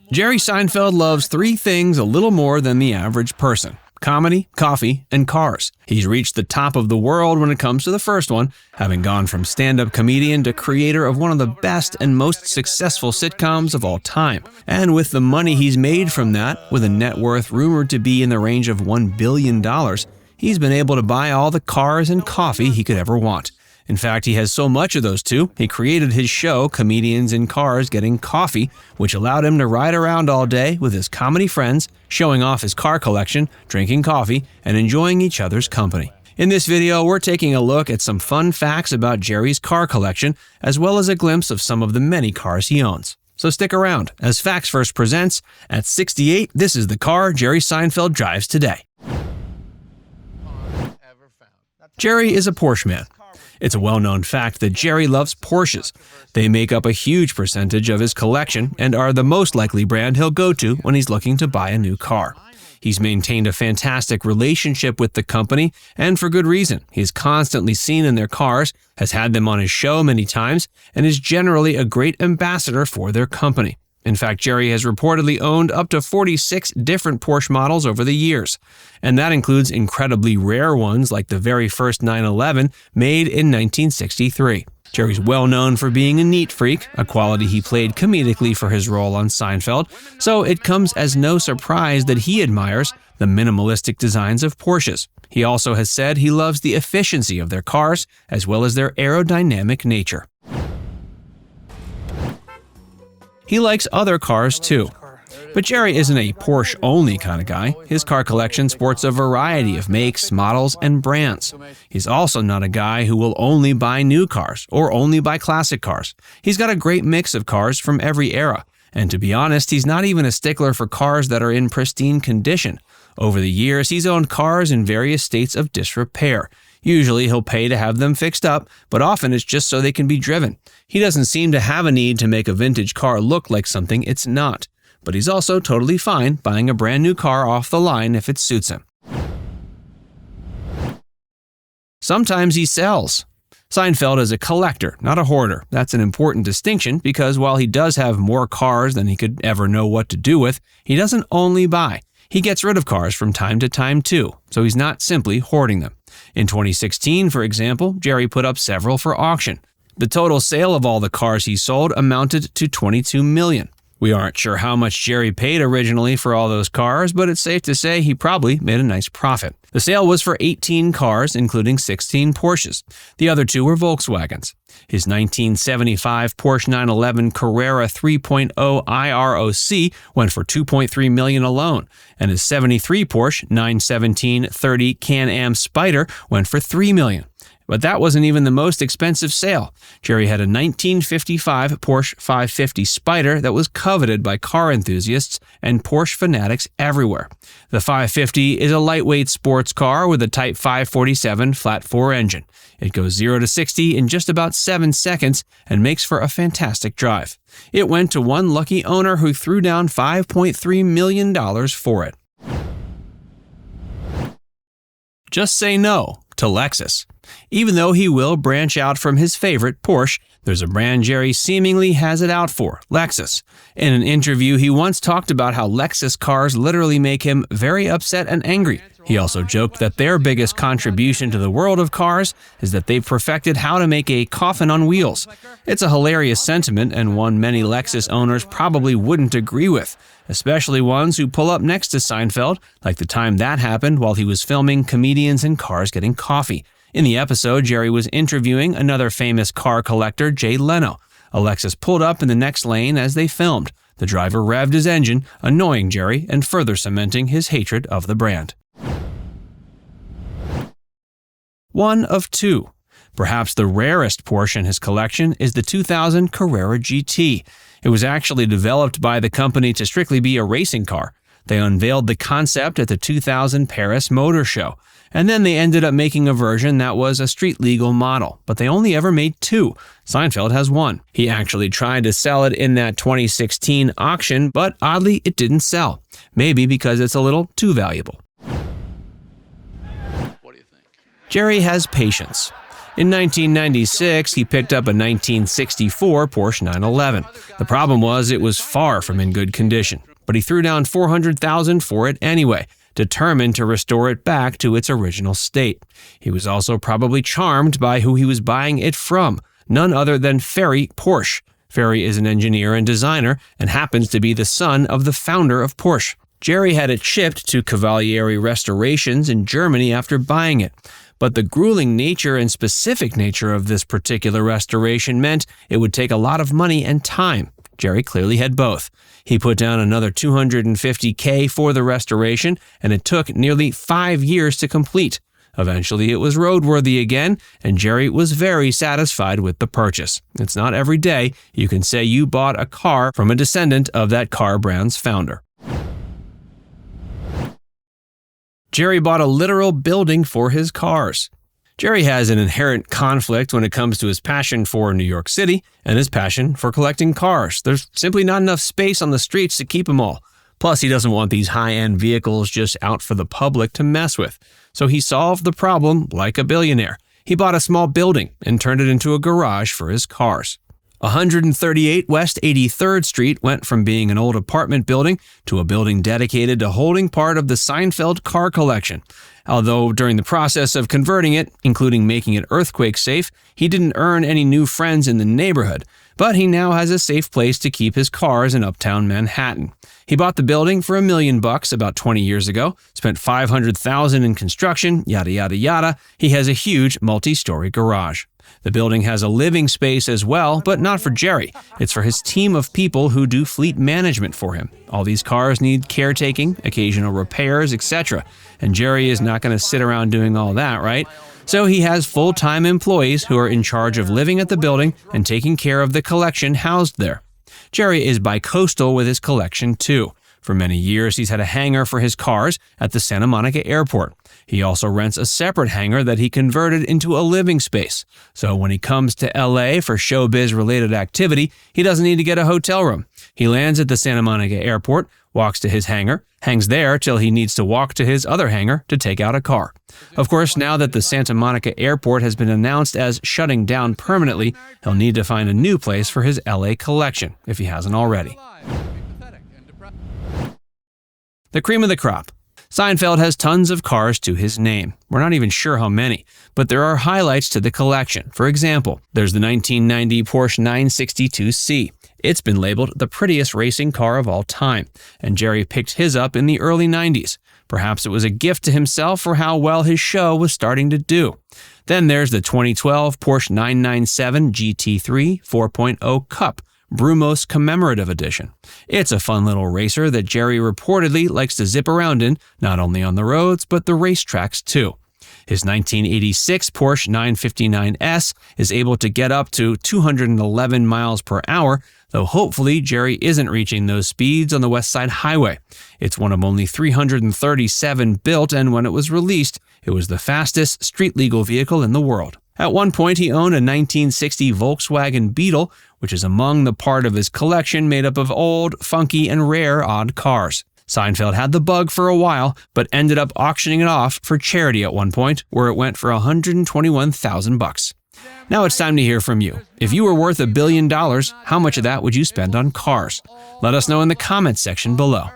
Jerry Seinfeld loves three things a little more than the average person: comedy, coffee, and cars. He's reached the top of the world when it comes to the first one, having gone from stand-up comedian to creator of one of the best and most successful sitcoms of all time. And with the money he's made from that, with a net worth rumored to be in the range of $1 billion, he's been able to buy all the cars and coffee he could ever want. In fact, he has so much of those two, he created his show, Comedians in Cars Getting Coffee, which allowed him to ride around all day with his comedy friends, showing off his car collection, drinking coffee, and enjoying each other's company. In this video, we're taking a look at some fun facts about Jerry's car collection, as well as a glimpse of some of the many cars he owns. So stick around, as Facts First presents, at 68, this is the car Jerry Seinfeld drives today. Jerry is a Porsche man. It's a well-known fact that Jerry loves Porsches. They make up a huge percentage of his collection and are the most likely brand he'll go to when he's looking to buy a new car. He's maintained a fantastic relationship with the company, and for good reason. He's constantly seen in their cars, has had them on his show many times, and is generally a great ambassador for their company. In fact, Jerry has reportedly owned up to 46 different Porsche models over the years, and that includes incredibly rare ones like the very first 911 made in 1963. Jerry's well known for being a neat freak, a quality he played comedically for his role on Seinfeld, so it comes as no surprise that he admires the minimalistic designs of Porsches. He also has said he loves the efficiency of their cars as well as their aerodynamic nature. He likes other cars too. But Jerry isn't a Porsche-only kind of guy. His car collection sports a variety of makes, models, and brands. He's also not a guy who will only buy new cars or only buy classic cars. He's got a great mix of cars from every era. And to be honest, he's not even a stickler for cars that are in pristine condition. Over the years, he's owned cars in various states of disrepair. Usually he'll pay to have them fixed up, but often it's just so they can be driven. He doesn't seem to have a need to make a vintage car look like something it's not. But he's also totally fine buying a brand new car off the line if it suits him. Sometimes he sells. Seinfeld is a collector, not a hoarder. That's an important distinction because while he does have more cars than he could ever know what to do with, he doesn't only buy. He gets rid of cars from time to time too, so he's not simply hoarding them. In 2016, for example, Jerry put up several for auction. The total sale of all the cars he sold amounted to $22 million. We aren't sure how much Jerry paid originally for all those cars, but it's safe to say he probably made a nice profit. The sale was for 18 cars, including 16 Porsches. The other two were Volkswagens. His 1975 Porsche 911 Carrera 3.0 IROC went for $2.3 million alone, and his 73 Porsche 917/30 Can-Am Spyder went for $3 million. But that wasn't even the most expensive sale. Jerry had a 1955 Porsche 550 Spyder that was coveted by car enthusiasts and Porsche fanatics everywhere. The 550 is a lightweight sports car with a Type 547 flat-4 engine. It goes 0 to 60 in just about 7 seconds and makes for a fantastic drive. It went to one lucky owner who threw down $5.3 million for it. Just say no to Lexus. Even though he will branch out from his favorite, Porsche, there's a brand Jerry seemingly has it out for, Lexus. In an interview, he once talked about how Lexus cars literally make him very upset and angry. He also joked that their biggest contribution to the world of cars is that they've perfected how to make a coffin on wheels. It's a hilarious sentiment and one many Lexus owners probably wouldn't agree with, especially ones who pull up next to Seinfeld, like the time that happened while he was filming Comedians in Cars Getting Coffee. In the episode, Jerry was interviewing another famous car collector, Jay Leno. A Lexus pulled up in the next lane as they filmed. The driver revved his engine, annoying Jerry and further cementing his hatred of the brand. One of two. Perhaps the rarest Porsche in his collection is the 2000 Carrera GT. It was actually developed by the company to strictly be a racing car. They unveiled the concept at the 2000 Paris Motor Show, and then they ended up making a version that was a street-legal model, but they only ever made two. Seinfeld has one. He actually tried to sell it in that 2016 auction, but oddly, it didn't sell. Maybe because it's a little too valuable. What do you think? Jerry has patience. In 1996, he picked up a 1964 Porsche 911. The problem was it was far from in good condition, but he threw down $400,000 for it anyway, determined to restore it back to its original state. He was also probably charmed by who he was buying it from, none other than Ferry Porsche. Ferry is an engineer and designer and happens to be the son of the founder of Porsche. Jerry had it shipped to Cavalieri Restorations in Germany after buying it. But the grueling nature and specific nature of this particular restoration meant it would take a lot of money and time. Jerry clearly had both. He put down another $250K for the restoration, and it took nearly 5 years to complete. Eventually, it was roadworthy again, and Jerry was very satisfied with the purchase. It's not every day you can say you bought a car from a descendant of that car brand's founder. Jerry bought a literal building for his cars. Jerry has an inherent conflict when it comes to his passion for New York City and his passion for collecting cars. There's simply not enough space on the streets to keep them all. Plus, he doesn't want these high-end vehicles just out for the public to mess with. So he solved the problem like a billionaire. He bought a small building and turned it into a garage for his cars. 138 West 83rd Street went from being an old apartment building to a building dedicated to holding part of the Seinfeld car collection. Although during the process of converting it, including making it earthquake safe, he didn't earn any new friends in the neighborhood, but he now has a safe place to keep his cars in uptown Manhattan. He bought the building for $1 million about 20 years ago, spent $500,000 in construction, yada yada yada. He has a huge multi-story garage. The building has a living space as well, but not for Jerry. It's for his team of people who do fleet management for him. All these cars need caretaking, occasional repairs, etc. And Jerry is not going to sit around doing all that, right? So he has full-time employees who are in charge of living at the building and taking care of the collection housed there. Jerry is bi-coastal with his collection too. For many years, he's had a hangar for his cars at the Santa Monica airport. He also rents a separate hangar that he converted into a living space. So when he comes to LA for showbiz-related activity, he doesn't need to get a hotel room. He lands at the Santa Monica airport, walks to his hangar, hangs there till he needs to walk to his other hangar to take out a car. Of course, now that the Santa Monica airport has been announced as shutting down permanently, he'll need to find a new place for his LA collection, if he hasn't already. The cream of the crop. Seinfeld has tons of cars to his name. We're not even sure how many, but there are highlights to the collection. For example, there's the 1990 Porsche 962C. It's been labeled the prettiest racing car of all time, and Jerry picked his up in the early 90s. Perhaps it was a gift to himself for how well his show was starting to do. Then there's the 2012 Porsche 997 GT3 4.0 Cup, Brumos Commemorative Edition. It's a fun little racer that Jerry reportedly likes to zip around in, not only on the roads, but the racetracks too. His 1986 Porsche 959S is able to get up to 211 miles per hour, though hopefully Jerry isn't reaching those speeds on the West Side Highway. It's one of only 337 built, and when it was released, it was the fastest street-legal vehicle in the world. At one point, he owned a 1960 Volkswagen Beetle, which is among the part of his collection made up of old, funky, and rare odd cars. Seinfeld had the bug for a while, but ended up auctioning it off for charity at one point, where it went for $121,000. Now it's time to hear from you. If you were worth $1 billion, how much of that would you spend on cars? Let us know in the comments section below.